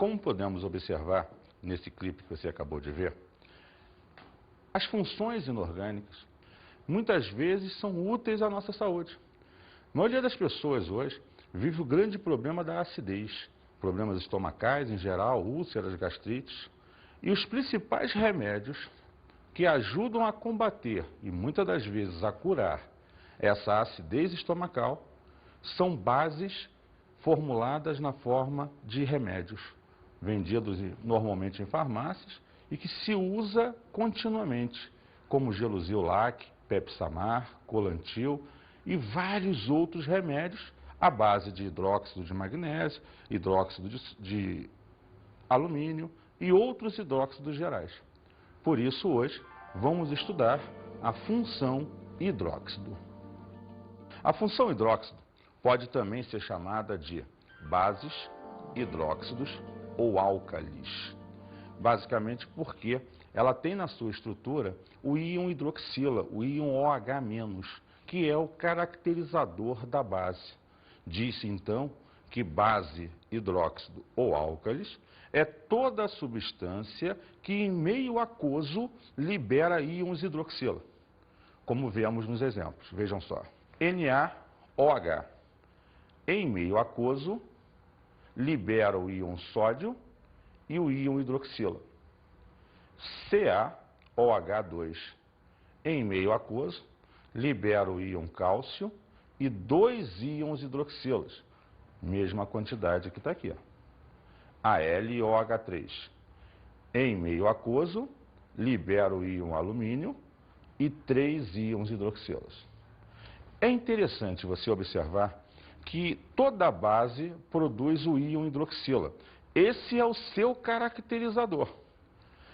Como podemos observar nesse clipe que você acabou de ver, as funções inorgânicas muitas vezes são úteis à nossa saúde. A maioria das pessoas hoje vive o grande problema da acidez, problemas estomacais em geral, úlceras, gastrites, e os principais remédios que ajudam a combater e muitas das vezes a curar essa acidez estomacal são bases formuladas na forma de remédios, vendidos normalmente em farmácias e que se usa continuamente, como Gelusil-Lac, Pepsamar, Colantil e vários outros remédios à base de hidróxido de magnésio, hidróxido de alumínio e outros hidróxidos gerais. Por isso, hoje, vamos estudar a função hidróxido. A função hidróxido pode também ser chamada de bases, hidróxidos ou álcalis. Basicamente porque ela tem na sua estrutura o íon hidroxila, o íon OH-, que é o caracterizador da base. Diz-se então que base, hidróxido ou álcalis é toda a substância que em meio aquoso libera íons hidroxila, como vemos nos exemplos. Vejam só, NaOH em meio aquoso libera o íon sódio e o íon hidroxila. CaOH2 em meio aquoso libera o íon cálcio e 2 íons hidroxilas, mesma quantidade que está aqui. AlOH3 em meio aquoso libera o íon alumínio e 3 íons hidroxilas. É interessante você observar que toda base produz o íon hidroxila. Esse é o seu caracterizador.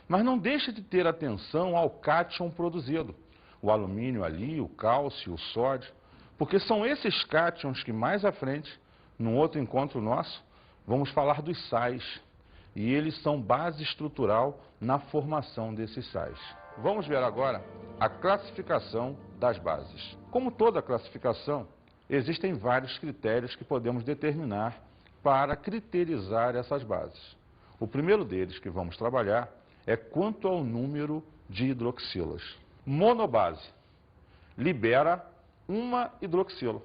Mas não deixe de ter atenção ao cátion produzido. O alumínio ali, o cálcio, o sódio, porque são esses cátions que mais à frente, num outro encontro nosso, vamos falar dos sais. E eles são base estrutural na formação desses sais. Vamos ver agora a classificação das bases. Como toda classificação, existem vários critérios que podemos determinar para criterizar essas bases. O primeiro deles que vamos trabalhar é quanto ao número de hidroxilas. Monobase libera uma hidroxila.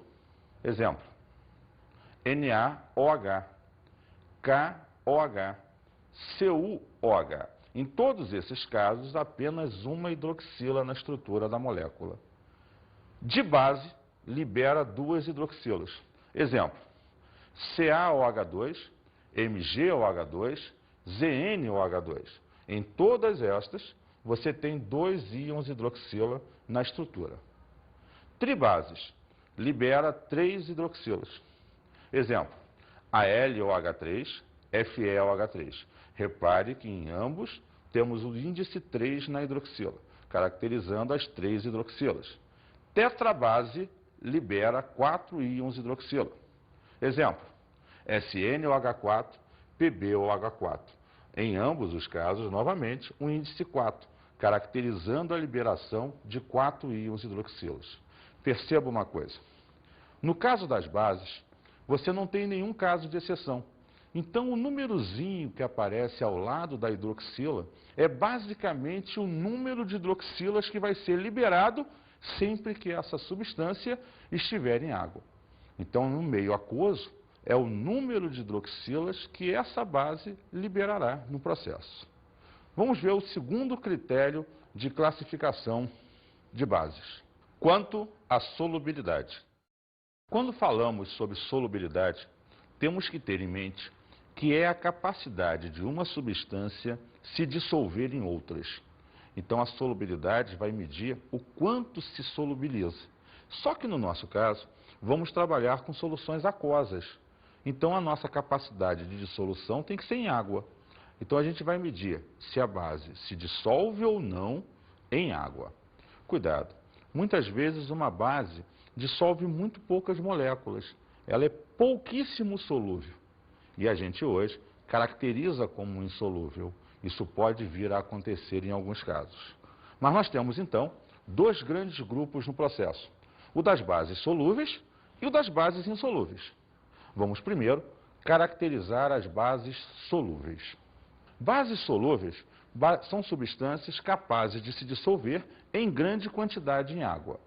Exemplo, NaOH, KOH, CuOH. Em todos esses casos, apenas uma hidroxila na estrutura da molécula. Dibase libera 2 hidroxilas. Exemplo, CaOH2, MgOH2, ZnOH2. Em todas estas, você tem 2 íons hidroxila na estrutura. Tribases libera 3 hidroxilas. Exemplo, AlOH3, FeOH3. Repare que em ambos temos o índice 3 na hidroxila, caracterizando as 3 hidroxilas. Tetrabase libera 4 íons hidroxila. Exemplo, SnOH4, PbOH4. Em ambos os casos, novamente, um índice 4, caracterizando a liberação de 4 íons hidroxilas. Perceba uma coisa. No caso das bases, você não tem nenhum caso de exceção. Então, o númerozinho que aparece ao lado da hidroxila é basicamente o número de hidroxilas que vai ser liberado sempre que essa substância estiver em água. Então, no meio aquoso, é o número de hidroxilas que essa base liberará no processo. Vamos ver o segundo critério de classificação de bases. Quanto à solubilidade. Quando falamos sobre solubilidade, temos que ter em mente que é a capacidade de uma substância se dissolver em outras. Então, a solubilidade vai medir o quanto se solubiliza. Só que no nosso caso, vamos trabalhar com soluções aquosas. Então, a nossa capacidade de dissolução tem que ser em água. Então, a gente vai medir se a base se dissolve ou não em água. Cuidado, muitas vezes uma base dissolve muito poucas moléculas. Ela é pouquíssimo solúvel. E a gente hoje caracteriza como insolúvel. Isso pode vir a acontecer em alguns casos. Mas nós temos, então, 2 grandes grupos no processo. O das bases solúveis e o das bases insolúveis. Vamos primeiro caracterizar as bases solúveis. Bases solúveis são substâncias capazes de se dissolver em grande quantidade em água.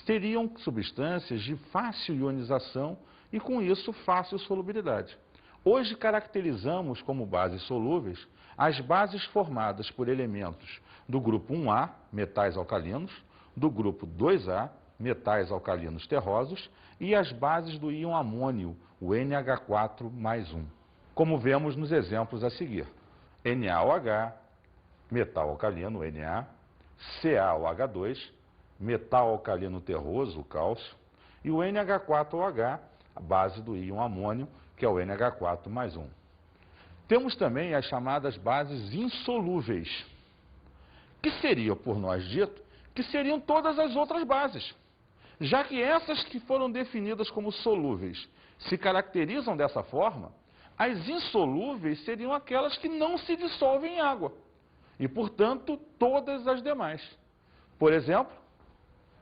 Seriam substâncias de fácil ionização e, com isso, fácil solubilidade. Hoje caracterizamos como bases solúveis as bases formadas por elementos do grupo 1A, metais alcalinos, do grupo 2A, metais alcalinos terrosos, e as bases do íon amônio, o NH4 mais 1, como vemos nos exemplos a seguir. NaOH, metal alcalino, Na, CaOH2, metal alcalino terroso, o cálcio, e o NH4OH, a base do íon amônio, que é o NH4 mais 1. Temos também as chamadas bases insolúveis, que seriam, por nós dito, que seriam todas as outras bases, já que essas que foram definidas como solúveis se caracterizam dessa forma, as insolúveis seriam aquelas que não se dissolvem em água, e, portanto, todas as demais. Por exemplo,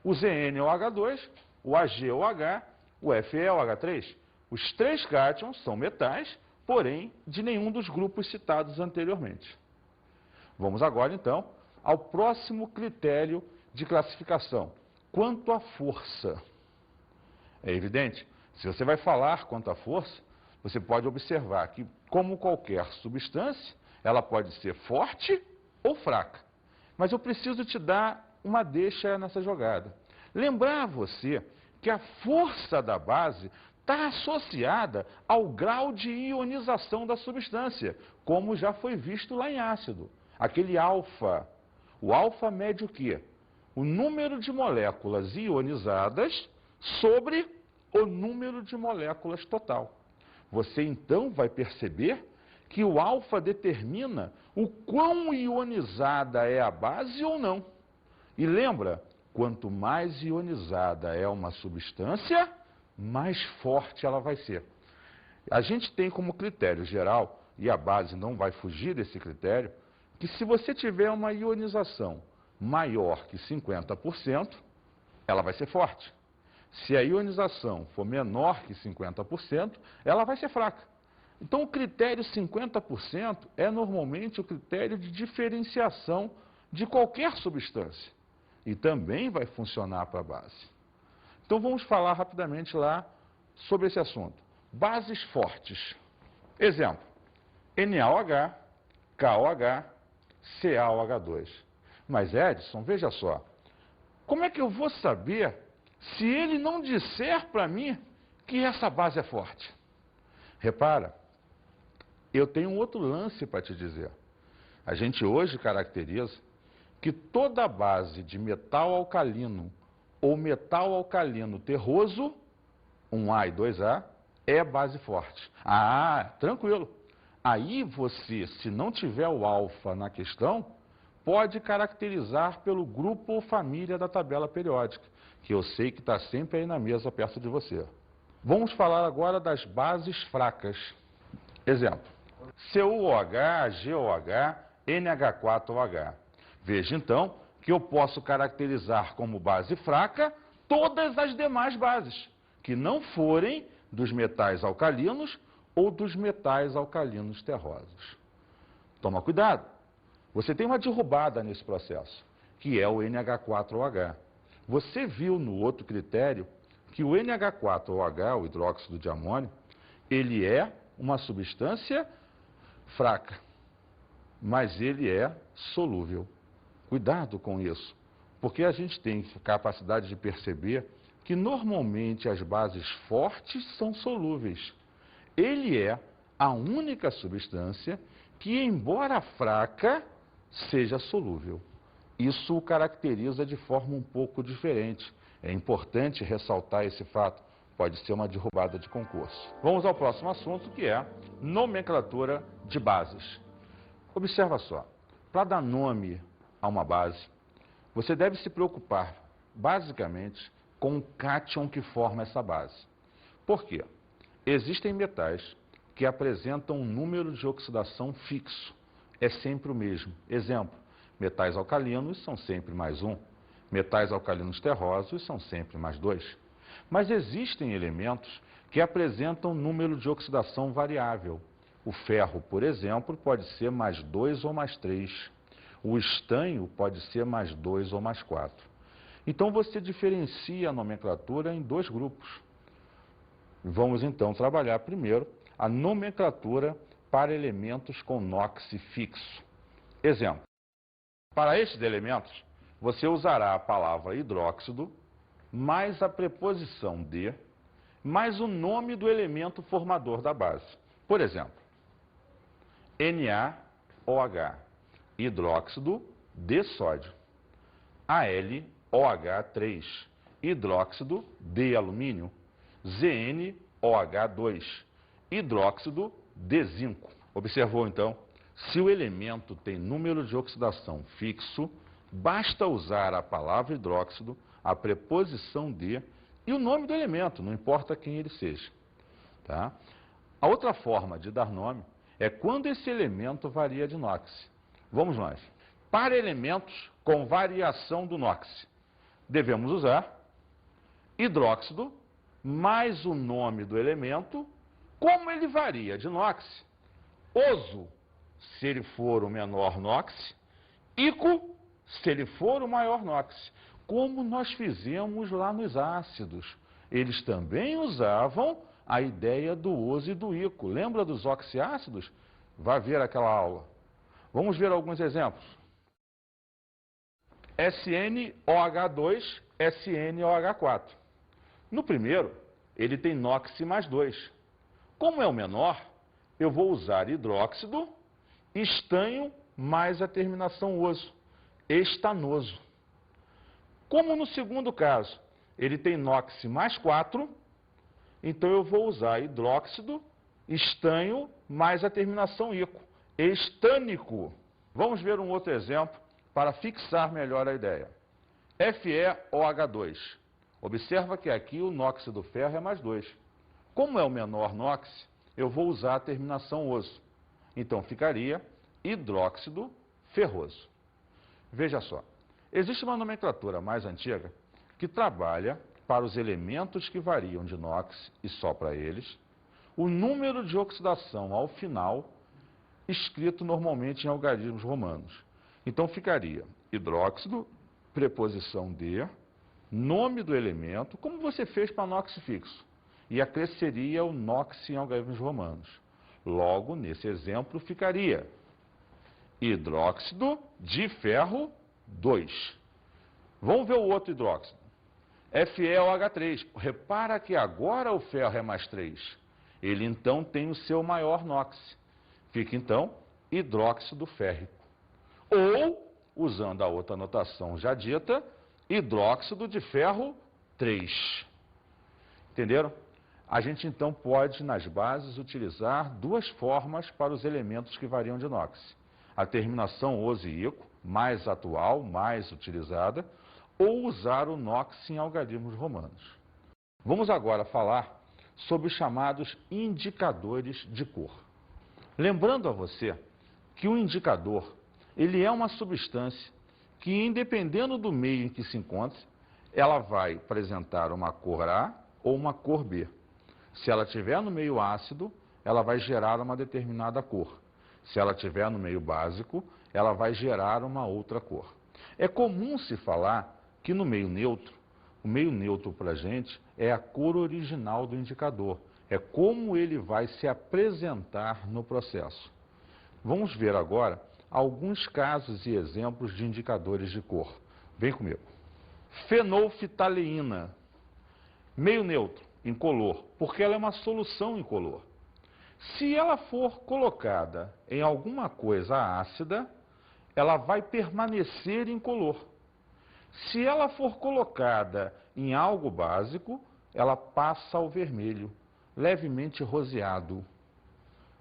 o ZnOH2, o AgOH, o FeOH3. Os três cátions são metais, porém, de nenhum dos grupos citados anteriormente. Vamos agora, então, ao próximo critério de classificação, quanto à força. É evidente, se você vai falar quanto à força, você pode observar que, como qualquer substância, ela pode ser forte ou fraca. Mas eu preciso te dar uma deixa nessa jogada. Lembrar você que a força da base está associada ao grau de ionização da substância, como já foi visto lá em ácido. Aquele alfa. O alfa mede o quê? O número de moléculas ionizadas sobre o número de moléculas total. Você então vai perceber que o alfa determina o quão ionizada é a base ou não. E lembra, quanto mais ionizada é uma substância, mais forte ela vai ser. A gente tem como critério geral, e a base não vai fugir desse critério, que se você tiver uma ionização maior que 50%, ela vai ser forte. Se a ionização for menor que 50%, ela vai ser fraca. Então, o critério 50% é normalmente o critério de diferenciação de qualquer substância. E também vai funcionar para a base. Então, vamos falar rapidamente lá sobre esse assunto. Bases fortes. Exemplo, NaOH, KOH, CaOH2. Mas, Edson, veja só, como é que eu vou saber se ele não disser para mim que essa base é forte? Repara, eu tenho um outro lance para te dizer. A gente hoje caracteriza que toda base de metal alcalino ou metal alcalino terroso, 1A e 2A, é base forte. Ah, tranquilo. Aí você, se não tiver o alfa na questão, pode caracterizar pelo grupo ou família da tabela periódica, que eu sei que está sempre aí na mesa perto de você. Vamos falar agora das bases fracas. Exemplo, CuOH, GOH, NH4OH. Veja então que eu posso caracterizar como base fraca todas as demais bases, que não forem dos metais alcalinos ou dos metais alcalinos terrosos. Toma cuidado, você tem uma derrubada nesse processo, que é o NH4OH. Você viu no outro critério que o NH4OH, o hidróxido de amônio, ele é uma substância fraca, mas ele é solúvel. Cuidado com isso, porque a gente tem capacidade de perceber que normalmente as bases fortes são solúveis. Ele é a única substância que, embora fraca, seja solúvel. Isso o caracteriza de forma um pouco diferente. É importante ressaltar esse fato. Pode ser uma derrubada de concurso. Vamos ao próximo assunto, que é nomenclatura de bases. Observa só, para dar nome a uma base, você deve se preocupar, basicamente, com o cátion que forma essa base. Por quê? Existem metais que apresentam um número de oxidação fixo. É sempre o mesmo. Exemplo, metais alcalinos são sempre mais 1. Metais alcalinos terrosos são sempre mais 2. Mas existem elementos que apresentam número de oxidação variável. O ferro, por exemplo, pode ser mais 2 ou mais 3. O estanho pode ser mais 2 ou mais 4. Então, você diferencia a nomenclatura em dois grupos. Vamos, então, trabalhar primeiro a nomenclatura para elementos com NOx fixo. Exemplo. Para estes elementos, você usará a palavra hidróxido, mais a preposição de, mais o nome do elemento formador da base. Por exemplo, NaOH, hidróxido de sódio. AlOH3, hidróxido de alumínio. ZnOH2, hidróxido de zinco. Observou, então? Se o elemento tem número de oxidação fixo, basta usar a palavra hidróxido, a preposição de e o nome do elemento, não importa quem ele seja. Tá? A outra forma de dar nome é quando esse elemento varia de NOx. Vamos nós. Para elementos com variação do NOx, devemos usar hidróxido mais o nome do elemento, como ele varia de NOx. Oso, se ele for o menor NOx, ico, se ele for o maior NOx, como nós fizemos lá nos ácidos. Eles também usavam a ideia do oso e do ico. Lembra dos oxiácidos? Vá ver aquela aula. Vamos ver alguns exemplos. SnOH2, SnOH4. No primeiro, ele tem NOx mais 2. Como é o menor, eu vou usar hidróxido, estanho mais a terminação oso, estanoso. Como no segundo caso, ele tem NOx mais 4, então eu vou usar hidróxido, estanho mais a terminação ico, estânico. Vamos ver um outro exemplo para fixar melhor a ideia. FeOH2. Observa que aqui o NOx do ferro é mais 2. Como é o menor NOx, eu vou usar a terminação oso. Então ficaria hidróxido ferroso. Veja só, existe uma nomenclatura mais antiga que trabalha para os elementos que variam de NOx e só para eles, o número de oxidação ao final, escrito normalmente em algarismos romanos. Então ficaria hidróxido, preposição de, nome do elemento, como você fez para NOx fixo, e acresceria o NOx em algarismos romanos. Logo, nesse exemplo, ficaria hidróxido de ferro 2. Vamos ver o outro hidróxido. FeOH3. Repara que agora o ferro é mais 3. Ele, então, tem o seu maior NOx. Fica, então, hidróxido férrico. Ou, usando a outra notação já dita, hidróxido de ferro 3. Entenderam? A gente, então, pode, nas bases, utilizar duas formas para os elementos que variam de NOx. A terminação oso e ico, mais atual, mais utilizada, ou usar o NOx em algarismos romanos. Vamos agora falar sobre os chamados indicadores de cor. Lembrando a você que o indicador, ele é uma substância que, independendo do meio em que se encontre, ela vai apresentar uma cor A ou uma cor B. Se ela estiver no meio ácido, ela vai gerar uma determinada cor. Se ela estiver no meio básico, ela vai gerar uma outra cor. É comum se falar que no meio neutro, o meio neutro para a gente é a cor original do indicador. É como ele vai se apresentar no processo. Vamos ver agora alguns casos e exemplos de indicadores de cor. Vem comigo. Fenolftaleína, meio neutro, incolor, porque ela é uma solução incolor. Se ela for colocada em alguma coisa ácida, ela vai permanecer incolor. Se ela for colocada em algo básico, ela passa ao vermelho, levemente roseado.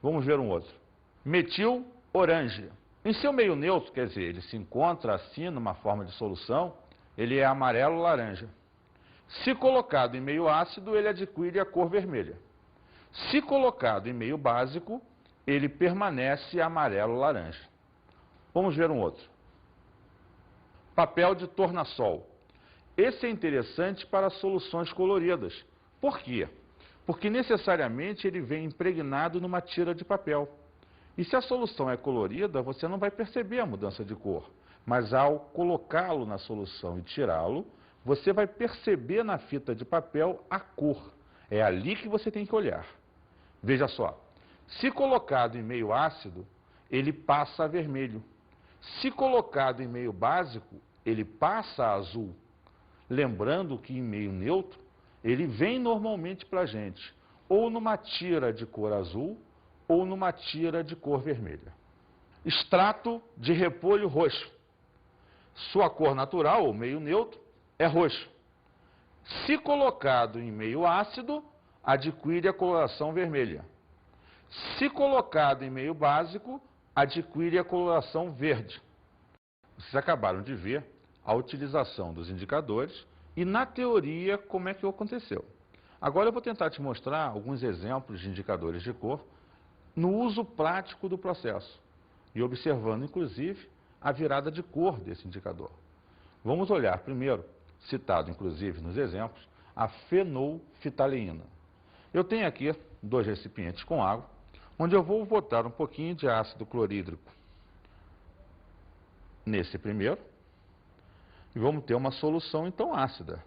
Vamos ver um outro. Metil oranje. Em seu meio neutro, quer dizer, ele se encontra assim numa forma de solução, ele é amarelo-laranja. Se colocado em meio ácido, ele adquire a cor vermelha. Se colocado em meio básico, ele permanece amarelo-laranja. Vamos ver um outro. Papel de tornassol. Esse é interessante para soluções coloridas. Por quê? porque necessariamente ele vem impregnado numa tira de papel. E se a solução é colorida, você não vai perceber a mudança de cor. Mas ao colocá-lo na solução e tirá-lo, você vai perceber na fita de papel a cor. É ali que você tem que olhar. Veja só, se colocado em meio ácido, ele passa a vermelho. Se colocado em meio básico, ele passa a azul. Lembrando que em meio neutro, ele vem normalmente para a gente, ou numa tira de cor azul, ou numa tira de cor vermelha. Extrato de repolho roxo. Sua cor natural, ou meio neutro, é roxo. Se colocado em meio ácido, adquire a coloração vermelha. Se colocado em meio básico, adquire a coloração verde. Vocês acabaram de ver a utilização dos indicadores e, na teoria, como é que aconteceu. Agora eu vou tentar te mostrar alguns exemplos de indicadores de cor no uso prático do processo e observando, inclusive, a virada de cor desse indicador. Vamos olhar primeiro, citado inclusive nos exemplos, a fenolftaleína. Eu tenho aqui 2 recipientes com água, onde eu vou botar um pouquinho de ácido clorídrico nesse primeiro, e vamos ter uma solução então ácida.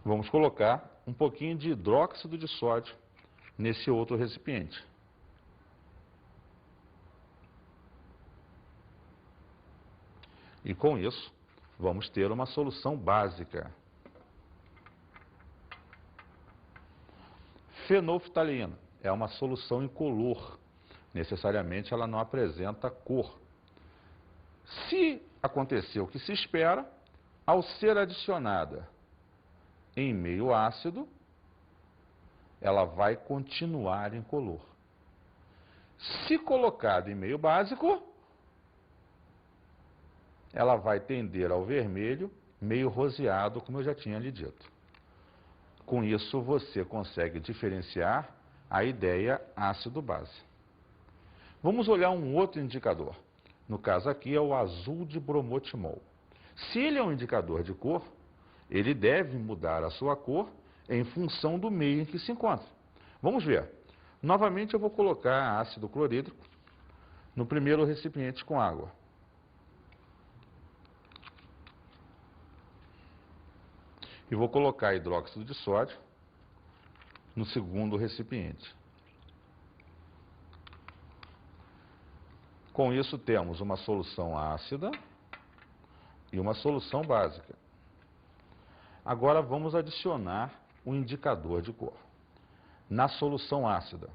Vamos colocar um pouquinho de hidróxido de sódio nesse outro recipiente. E com isso, vamos ter uma solução básica. Fenolftaleína é uma solução incolor. Necessariamente ela não apresenta cor. Se acontecer o que se espera, ao ser adicionada em meio ácido, ela vai continuar incolor. Se colocada em meio básico, ela vai tender ao vermelho, meio roseado, como eu já tinha lhe dito. Com isso, você consegue diferenciar a ideia ácido-base. Vamos olhar um outro indicador. No caso aqui é o azul de bromotimol. Se ele é um indicador de cor, ele deve mudar a sua cor em função do meio em que se encontra. Vamos ver. Novamente eu vou colocar ácido clorídrico no primeiro recipiente com água. E vou colocar hidróxido de sódio no segundo recipiente. Com isso temos uma solução ácida e uma solução básica. Agora vamos adicionar um indicador de cor. Na solução ácida,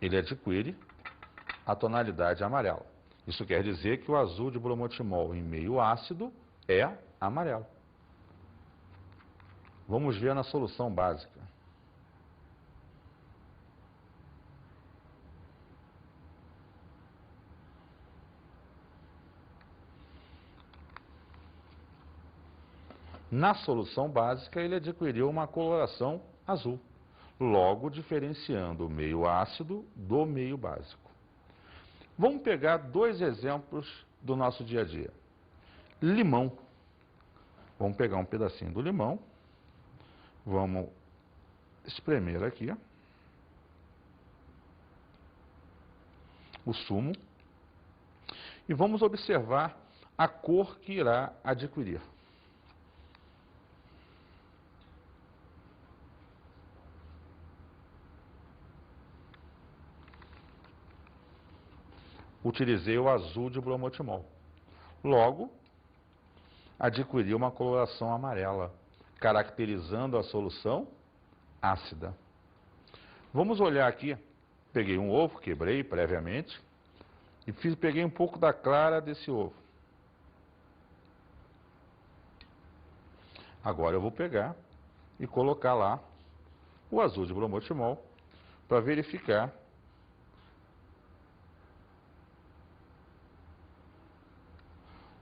ele adquire a tonalidade amarela. Isso quer dizer que o azul de bromotimol em meio ácido é amarelo. Vamos ver na solução básica. Na solução básica, ele adquiriu uma coloração azul, logo diferenciando o meio ácido do meio básico. Vamos pegar 2 exemplos do nosso dia a dia. Limão. Vamos pegar um pedacinho do limão, vamos espremer aqui o sumo e vamos observar a cor que irá adquirir. Utilizei o azul de bromotimol. Logo, adquiriu uma coloração amarela, caracterizando a solução ácida. Vamos olhar aqui. Peguei um ovo, quebrei previamente, e peguei um pouco da clara desse ovo. Agora eu vou pegar e colocar lá o azul de bromotimol para verificar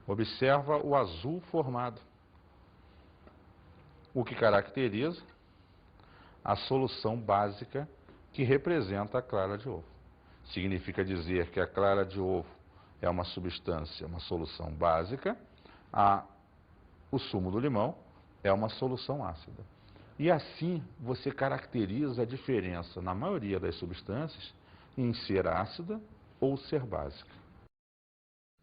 Observa o azul formado, o que caracteriza a solução básica que representa a clara de ovo. Significa dizer que a clara de ovo é uma substância, uma solução básica, o sumo do limão é uma solução ácida. E assim você caracteriza a diferença, na maioria das substâncias, em ser ácida ou ser básica.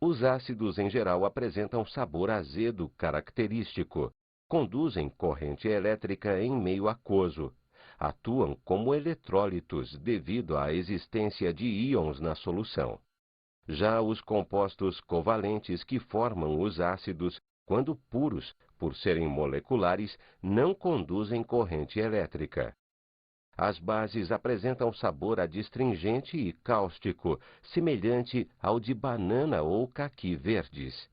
Os ácidos, em geral, apresentam sabor azedo característico, conduzem corrente elétrica em meio aquoso, atuam como eletrólitos devido à existência de íons na solução. Já os compostos covalentes que formam os ácidos, quando puros, por serem moleculares, não conduzem corrente elétrica. As bases apresentam sabor adstringente e cáustico, semelhante ao de banana ou caqui verdes.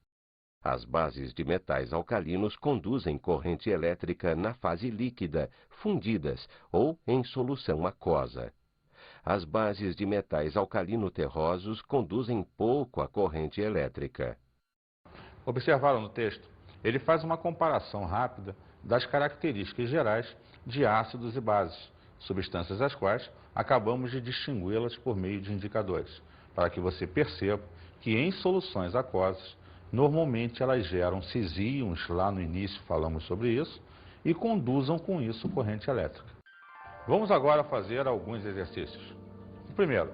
As bases de metais alcalinos conduzem corrente elétrica na fase líquida, fundidas ou em solução aquosa. As bases de metais alcalino-terrosos conduzem pouco a corrente elétrica. Observaram no texto? Ele faz uma comparação rápida das características gerais de ácidos e bases, substâncias as quais acabamos de distingui-las por meio de indicadores, para que você perceba que em soluções aquosas, normalmente elas geram cis-íons, lá no início falamos sobre isso, e conduzam com isso corrente elétrica. Vamos agora fazer alguns exercícios. Primeiro,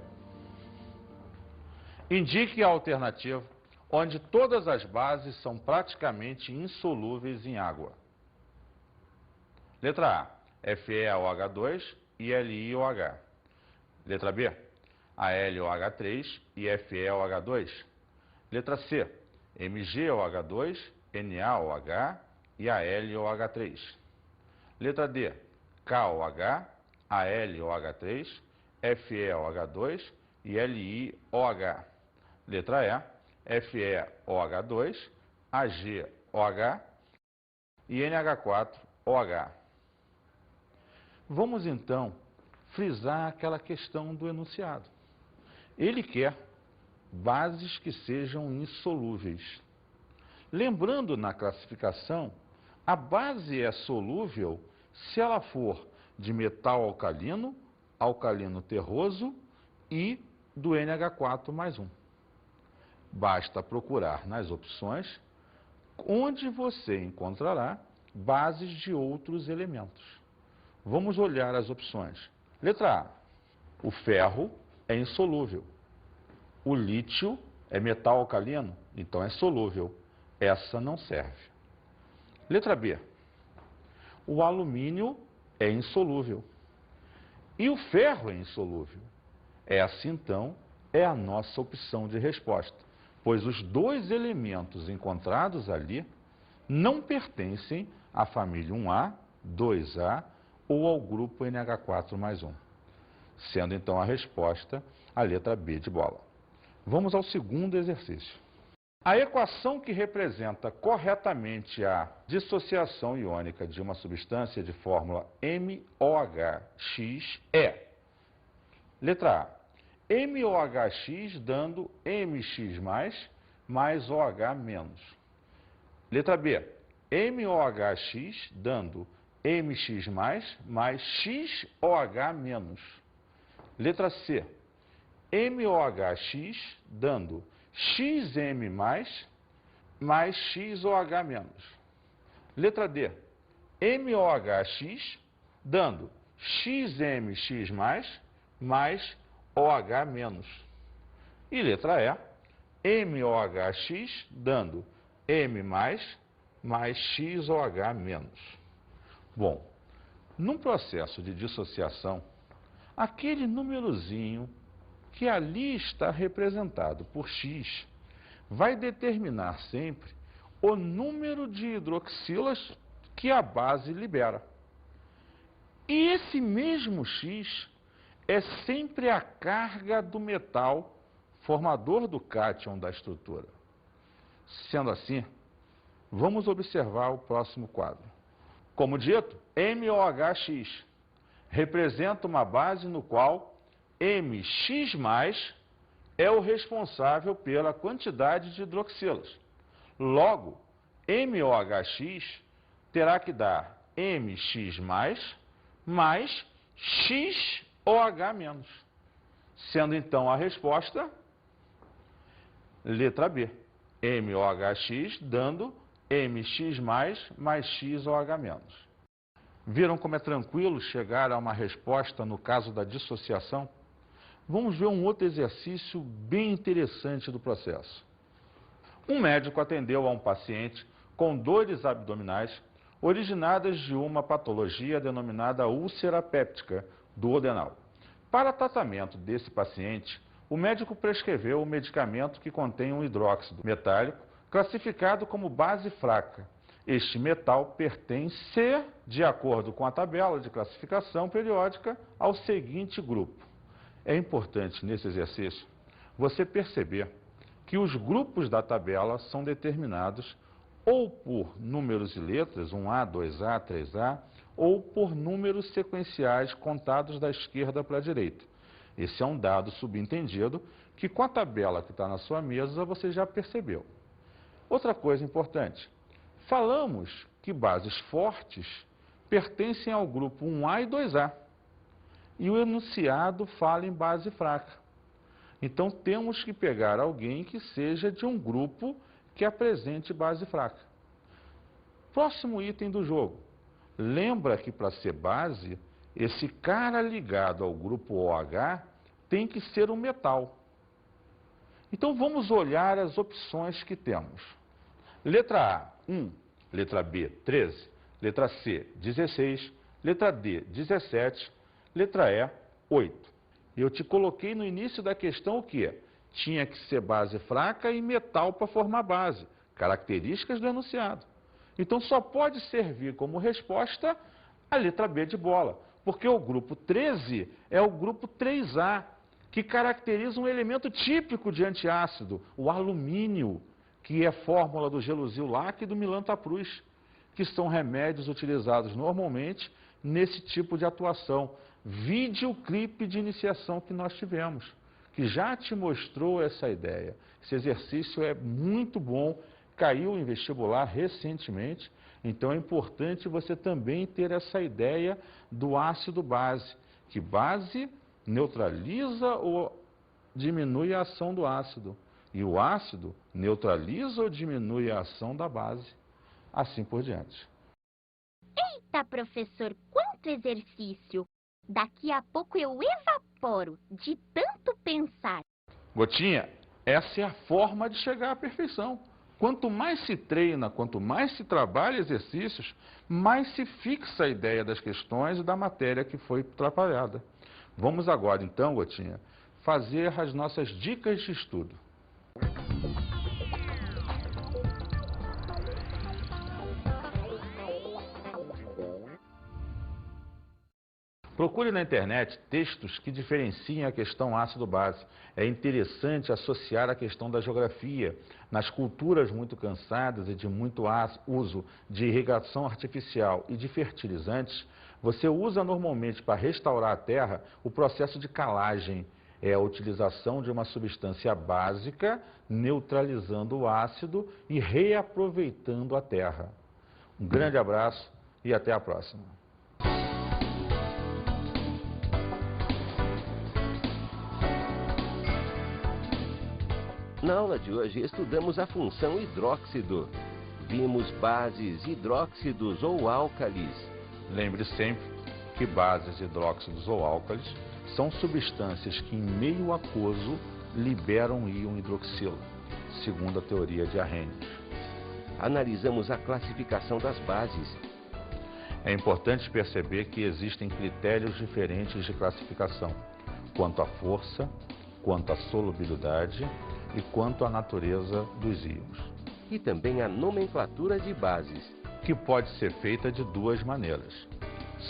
indique a alternativa onde todas as bases são praticamente insolúveis em água. Letra A, FeOH2 e LiOH. Letra B, AlOH3 e FeOH2. Letra C, MgOH2, NaOH e AlOH3. Letra D, KOH, AlOH3, FeOH2 e LiOH. Letra E, FeOH2, AgOH e NH4OH. Vamos então frisar aquela questão do enunciado. Ele quer bases que sejam insolúveis. Lembrando na classificação, a base é solúvel se ela for de metal alcalino, alcalino terroso e do NH4 mais 1. Basta procurar nas opções onde você encontrará bases de outros elementos. Vamos olhar as opções. Letra A. O ferro é insolúvel. O lítio é metal alcalino, então é solúvel. Essa não serve. Letra B. O alumínio é insolúvel. E o ferro é insolúvel. Essa, então, é a nossa opção de resposta, pois os dois elementos encontrados ali não pertencem à família 1A, 2A ou ao grupo NH4 mais 1. Sendo, então, a resposta a letra B de bola. Vamos ao segundo exercício. A equação que representa corretamente a dissociação iônica de uma substância de fórmula MOHX é: letra A, MOHX dando MX mais OH menos. Letra B, MOHX dando MX mais XOH menos. Letra C, MOHX dando XM mais XOH menos. Letra D, MOHX dando XMX mais OH menos. E letra E, MOHX dando M mais XOH menos. Bom, num processo de dissociação, aquele númerozinho que ali está representado por X vai determinar sempre o número de hidroxilas que a base libera. E esse mesmo X é sempre a carga do metal formador do cátion da estrutura. Sendo assim, vamos observar o próximo quadro. Como dito, MOHX representa uma base no qual MX é o responsável pela quantidade de hidroxilas. Logo, MOHX terá que dar MX+, mais XOH-. Sendo então a resposta, letra B. MOHX dando MX+, mais XOH-. Viram como é tranquilo chegar a uma resposta no caso da dissociação? Vamos ver um outro exercício bem interessante do processo. Um médico atendeu a um paciente com dores abdominais originadas de uma patologia denominada úlcera péptica duodenal. Para tratamento desse paciente, o médico prescreveu um medicamento que contém um hidróxido metálico classificado como base fraca. Este metal pertence, de acordo com a tabela de classificação periódica, ao seguinte grupo. É importante nesse exercício você perceber que os grupos da tabela são determinados ou por números e letras, 1A, 2A, 3A, ou por números sequenciais contados da esquerda para a direita. Esse é um dado subentendido que com a tabela que está na sua mesa você já percebeu. Outra coisa importante, falamos que bases fortes pertencem ao grupo 1A e 2A. E o enunciado fala em base fraca. Então temos que pegar alguém que seja de um grupo que apresente base fraca. Próximo item do jogo. Lembra que para ser base, esse cara ligado ao grupo OH tem que ser um metal. Então vamos olhar as opções que temos. Letra A, 1. Letra B, 13. Letra C, 16. Letra D, 17. Letra E, 8. Eu te coloquei no início da questão o quê? Tinha que ser base fraca e metal para formar base. Características do enunciado. Então só pode servir como resposta a letra B de bola. Porque o grupo 13 é o grupo 3A, que caracteriza um elemento típico de antiácido, o alumínio, que é fórmula do Gelusil-Lac e do Milantaprus, que são remédios utilizados normalmente nesse tipo de atuação. Vide o clipe de iniciação que nós tivemos, que já te mostrou essa ideia. Esse exercício é muito bom, caiu em vestibular recentemente, então é importante você também ter essa ideia do ácido base, que base neutraliza ou diminui a ação do ácido, e o ácido neutraliza ou diminui a ação da base, assim por diante. Eita, professor, quanto exercício! Daqui a pouco eu evaporo de tanto pensar. Gotinha, essa é a forma de chegar à perfeição. Quanto mais se treina, quanto mais se trabalha exercícios, mais se fixa a ideia das questões e da matéria que foi trabalhada. Vamos agora, então, Gotinha, fazer as nossas dicas de estudo. Procure na internet textos que diferenciem a questão ácido-base. É interessante associar a questão da geografia. Nas culturas muito cansadas e de muito uso de irrigação artificial e de fertilizantes, você usa normalmente para restaurar a terra o processo de calagem. É a utilização de uma substância básica, neutralizando o ácido e reaproveitando a terra. Um grande abraço e até a próxima. Na aula de hoje estudamos a função hidróxido. Vimos bases, hidróxidos ou álcalis. Lembre sempre que bases, hidróxidos ou álcalis são substâncias que em meio aquoso liberam íon hidroxilo, segundo a teoria de Arrhenius. Analisamos a classificação das bases. É importante perceber que existem critérios diferentes de classificação, quanto à força, quanto à solubilidade e quanto à natureza dos íons. E também a nomenclatura de bases, que pode ser feita de duas maneiras.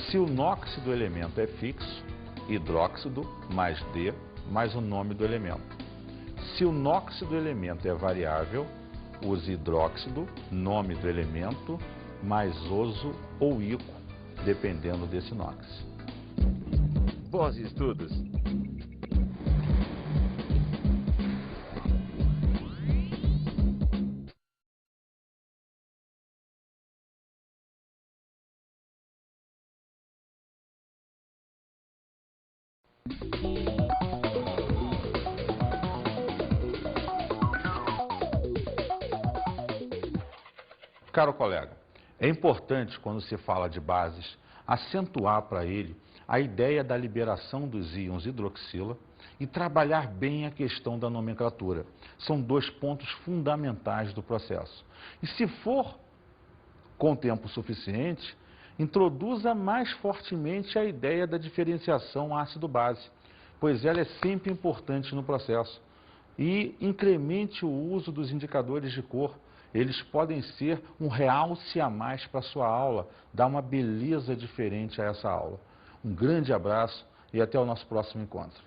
Se o NOx do elemento é fixo, hidróxido mais D mais o nome do elemento. Se o NOx do elemento é variável, use hidróxido, nome do elemento, mais oso ou ico, dependendo desse NOx. Bons estudos! Caro colega, é importante, quando se fala de bases, acentuar para ele a ideia da liberação dos íons hidroxila e trabalhar bem a questão da nomenclatura. São dois pontos fundamentais do processo. E se for com tempo suficiente, introduza mais fortemente a ideia da diferenciação ácido-base, pois ela é sempre importante no processo. E incremente o uso dos indicadores de cor. Eles podem ser um realce a mais para a sua aula, dar uma beleza diferente a essa aula. Um grande abraço e até o nosso próximo encontro.